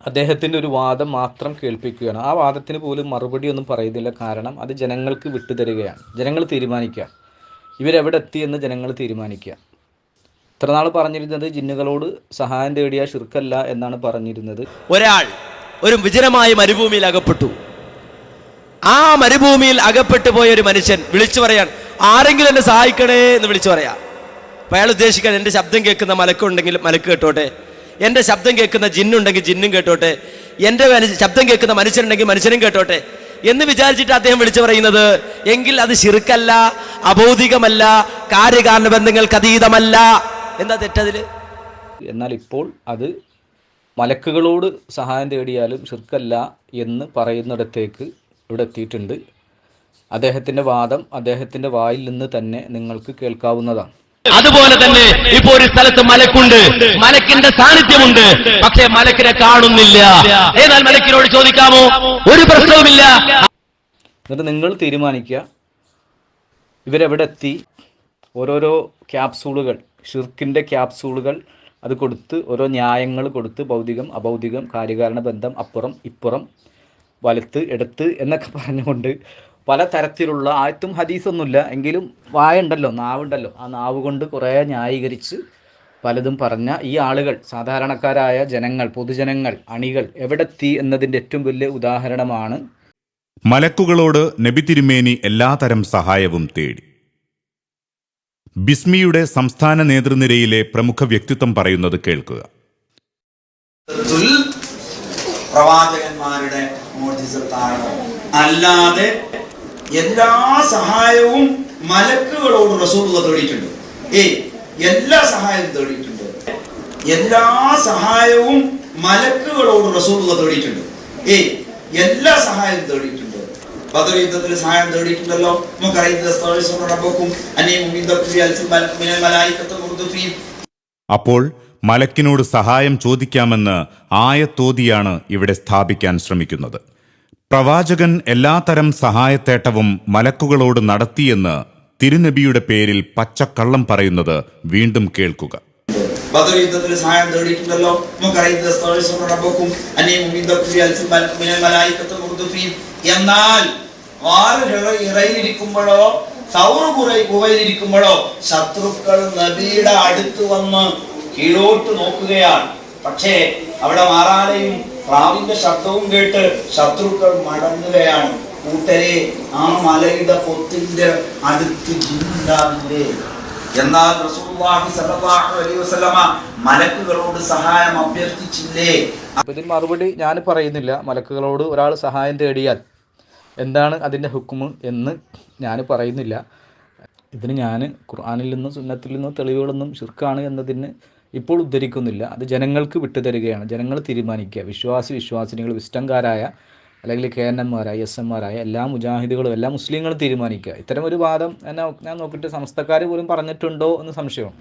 അദ്ദേഹത്തിൻ്റെ ഒരു വാദം മാത്രം കേൾപ്പിക്കുകയാണ്. ആ വാദത്തിന് പോലും മറുപടി ഒന്നും പറയുന്നില്ല. കാരണം അത് ജനങ്ങൾക്ക് വിട്ടുതരികയാണ്. ജനങ്ങൾ തീരുമാനിക്കുക, ഇവരെവിടെ എത്തി എന്ന് ജനങ്ങൾ തീരുമാനിക്കുക. ഇത്രനാൾ പറഞ്ഞിരുന്നത് ജിന്നുകളോട് സഹായം തേടിയ ശിർക്കല്ല എന്നാണ് പറഞ്ഞിരുന്നത്. ഒരാൾ ഒരു വിജനമായ മരുഭൂമിയിൽ അകപ്പെട്ടു. ആ മരുഭൂമിയിൽ അകപ്പെട്ടു പോയ ഒരു മനുഷ്യൻ വിളിച്ചു പറയാൻ, ആരെങ്കിലും എന്നെ സഹായിക്കണേ എന്ന് വിളിച്ചു പറയാം. അപ്പോൾ അയാൾ ഉദ്ദേശിക്കാൻ, എൻ്റെ ശബ്ദം കേൾക്കുന്ന മലക്കുണ്ടെങ്കിൽ മലക്ക് കേട്ടോട്ടെ, എൻ്റെ ശബ്ദം കേൾക്കുന്ന ജിന്നുണ്ടെങ്കിൽ ജിന്നും കേട്ടോട്ടെ, എൻ്റെ ശബ്ദം കേൾക്കുന്ന മനുഷ്യനുണ്ടെങ്കിൽ മനുഷ്യനും കേട്ടോട്ടെ എന്ന് വിചാരിച്ചിട്ട് അദ്ദേഹം വിളിച്ചു പറയുന്നത്. എങ്കിൽ അത് ശിർക്കല്ല, അബൗദികമല്ല, കാര്യകാരണ ബന്ധങ്ങൾക്ക് അതീതമല്ല. എന്താ തെറ്റതിൽ? എന്നാൽ ഇപ്പോൾ അത് മലക്കുകളോട് സഹായം തേടിയാലും ശിർക്കല്ല എന്ന് പറയുന്നിടത്തേക്ക് ഇവിടെ എത്തിയിട്ടുണ്ട്. അദ്ദേഹത്തിൻ്റെ വാദം അദ്ദേഹത്തിൻ്റെ വായിൽ നിന്ന് തന്നെ നിങ്ങൾക്ക് കേൾക്കാവുന്നതാണ്. അതുപോലെ തന്നെ ഇപ്പൊ ഒരു സ്ഥലത്ത് മലക്കുണ്ട്, മലക്കിന്റെ സാന്നിധ്യമുണ്ട്, പക്ഷേ മലക്കിനെ കാണുന്നില്ല. എന്നാൽ മലക്കിനോട് ചോദിക്കാമോ? ഒരു പ്രശ്നവുമില്ല. എന്നിട്ട് നിങ്ങൾ തീരുമാനിക്കുക, ഇവരെവിടെ എത്തി. ഓരോരോ ക്യാപ്സൂളുകൾ, ഷിർക്കിൻ്റെ ക്യാപ്സൂളുകൾ അത് കൊടുത്ത്, ഓരോ ന്യായങ്ങൾ കൊടുത്ത്, ഭൗതികം അഭൗതികം, കാര്യകാരണ ബന്ധം, അപ്പുറം ഇപ്പുറം, വലത്ത് ഇടത്ത് എന്നൊക്കെ പറഞ്ഞുകൊണ്ട് പല തരത്തിലുള്ള ആയത്തും ഹദീസൊന്നുമില്ല എങ്കിലും വായുണ്ടല്ലോ, നാവുണ്ടല്ലോ, ആ നാവ് കൊണ്ട് കുറേ ന്യായീകരിച്ച് പലതും പറഞ്ഞ ഈ ആളുകൾ, സാധാരണക്കാരായ ജനങ്ങൾ, പൊതുജനങ്ങൾ, അണികൾ എവിടെത്തി എന്നതിൻ്റെ ഏറ്റവും വലിയ ഉദാഹരണമാണ്. മലക്കുകളോട് നബി തിരുമേനി എല്ലാതരം സഹായവും തേടി. ബിസ്മിയുടെ സംസ്ഥാന നേതൃനിരയിലെ പ്രമുഖ വ്യക്തിത്വം പറയുന്നത് കേൾക്കുക. പ്രവാചകന്മാരുടെ മോചിതത്താണ്, അല്ലാതെ എല്ലാ സഹായവും മലക്കുകളോട് റസൂലുള്ളാഹി തേടിയിട്ടുണ്ട്. എല്ലാ സഹായവും തേടിയിട്ടുണ്ട്. എല്ലാ സഹായവും മലക്കുകളോട് റസൂലുള്ളാഹി തേടിയിട്ടുണ്ട്. എല്ലാ സഹായവും തേടിയിട്ടുണ്ട്. ബദർ യുദ്ധത്തിൽ സഹായം തേടിയിട്ടുണ്ടല്ലോ. അപ്പോൾ മലക്കിനോട് സഹായം ചോദിക്കാമെന്ന് ആയത്തോതിയാണ് ഇവിടെ സ്ഥാപിക്കാൻ ശ്രമിക്കുന്നത്. പ്രവാചകൻ എല്ലാത്തരം സഹായത്തേട്ടവും മലക്കുകളോട് നടത്തിയെന്ന് തിരുനബിയുടെ പേരിൽ പച്ചക്കള്ളം പറയുന്നത് വീണ്ടും കേൾക്കുക. ബദർ യുദ്ധത്തിൽ സഹായം തേടിയിട്ടുണ്ടല്ലോ. എന്നാൽ ഇറയിലിരിക്കുമ്പോഴോ ഗുഹയിലിരിക്കുമ്പോഴോ ശത്രുക്കൾ നബിയുടെ അടുത്ത് വന്ന് കീഴോട്ട് നോക്കുകയാണ്. പക്ഷേ അവിടെ മാറാലയും പ്രാവിന്റെ ശബ്ദവും കേട്ട് ശത്രുക്കൾ മടങ്ങുകയാണ്. കൂട്ടരെ, ആ മലയുടെ പൊത്തിന്റെ അടുത്ത് ജിന്നുണ്ടാവില്ലേ? എന്നാൽ റസൂലുള്ളാഹി സ്വല്ലല്ലാഹു അലൈഹി വസല്ലമ മലക്കുകളോട് സഹായം അഭ്യർത്ഥിച്ചില്ലേ? ഇതിന് മറുപടി ഞാൻ പറയുന്നില്ല. മലക്കുകളോട് ഒരാൾ സഹായം തേടിയാൽ എന്താണ് അതിൻ്റെ ഹുക്മ് എന്ന് ഞാൻ പറയുന്നില്ല. ഇതിന് ഞാൻ ഖുർആനിൽ നിന്നോ സുന്നത്തിൽ നിന്നോ തെളിവുകളൊന്നും ശിർക്കാണ് എന്നതിന് ഇപ്പോൾ ഉദ്ധരിക്കുന്നില്ല. അത് ജനങ്ങൾക്ക് വിട്ടുതരികയാണ്. ജനങ്ങൾ തീരുമാനിക്കുക. വിശ്വാസിനികൾ, വിസ്റ്റംകാരായ അല്ലെങ്കിൽ KNMമാരായ SMമാരായ എല്ലാ മുജാഹിദുകളും എല്ലാ മുസ്ലിങ്ങളും തീരുമാനിക്കുക. ഇത്തരം ഒരു വാദം ഞാൻ നോക്കിയിട്ട് സമസ്തക്കാർ പോലും പറഞ്ഞിട്ടുണ്ടോ എന്ന് സംശയം.